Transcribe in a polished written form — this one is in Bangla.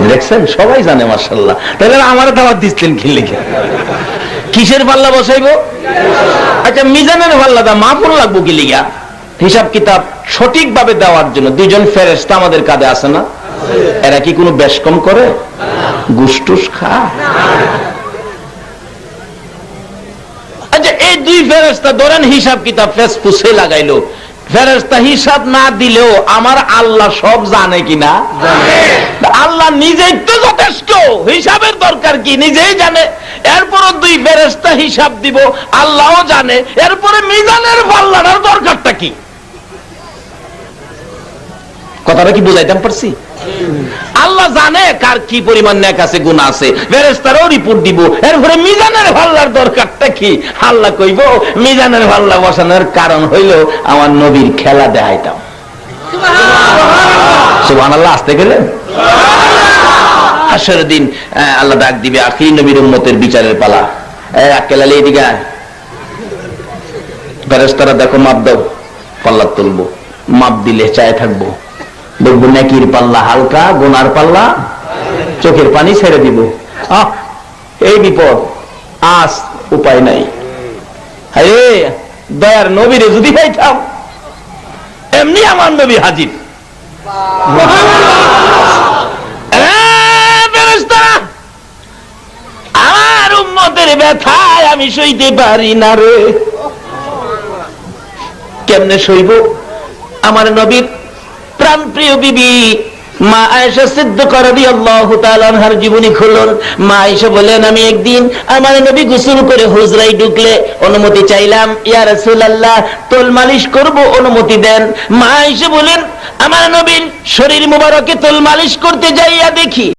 দেখছেন সবাই জানে মাশাআল্লাহ। তাহলে আমার দাওয়াত দিচ্ছেন কি লিখে? কিসের পাল্লা বসাইবো? আচ্ছা মিজানের পাল্লা দা মাপুর লাগবো কি লিগা? হিসাব কিতাব সঠিক ভাবে দেওয়ার জন্য দুইজন ফেরেশতা আমাদের কাঁধে আছে না? এরা কি কোনো বেশ কম করে? গুস্টুস খা? আচ্ছা এই দুই ফেরেশতা ধরেন হিসাব কিতাব ফেস পুষে লাগাইলো, ফেরেশতা হিসাব না দিলেও আমার আল্লাহ সব জানে কিনা? আল্লাহ নিজেই তো যথেষ্ট, হিসাবের দরকার কি? নিজেই জানে। এরপরও দুই ফেরেশতা হিসাব দিব, আল্লাহও জানে। এরপরে মিজানের পাল্লার দরকারটা কি? কথাটা কি বুঝাইতাম পারছি? আল্লাহ জানে কার কি পরিমাণ নেক আছে গুনাহ আছে, ফেরেশতারাও রিপোর্ট দিব। এরপরে মিজানের পাল্লার দরকারটা কি? আল্লাহ কইব মিজানের পাল্লা বসানোর কারণ হইল আমার নবীর খেলা দেখাইতাম। সুবহানাল্লাহ। আসতে গেলেন হাসরের দিন আল্লাহ ডাক দিবে, আখির নবীর উম্মতের বিচারের পালা। আক্কেলালি এদিকে আয়। ফেরেশতারা দেখো মাপ দাও, পাল্লা তুলবো। মাপ দিলে চায় থাকবো, দেখবো নেকির পাল্লা হালকা, গুনার পাল্লা চোখের পানি ছেড়ে দিব। এই বিপদ, আজ উপায় নাই। আরে দয়ার নবীরে যদি পাইতাম, এমনি আমার নবী হাজির। আমার উম্মতের ব্যথায় আমি সইতে পারি না রে। কেমনে সইব? আমার নবীর প্রাণপ্রিয় বিবি মা আয়েশা সিদ্দিকা রাদিয়াল্লাহু তাআলা আনহার জীবনী খুলুন। মা আয়েশা বলেন, আমি একদিন আমার নবী গোসল করে হুজরায় ঢুকলে অনুমতি চাইলাম, ইয়া রাসূলুল্লাহ তোল মালিশ করব, অনুমতি দেন। মা আয়েশা বলেন, আমার নবীর শরীর মুবারকে তোল মালিশ করতে যাইয়া দেখি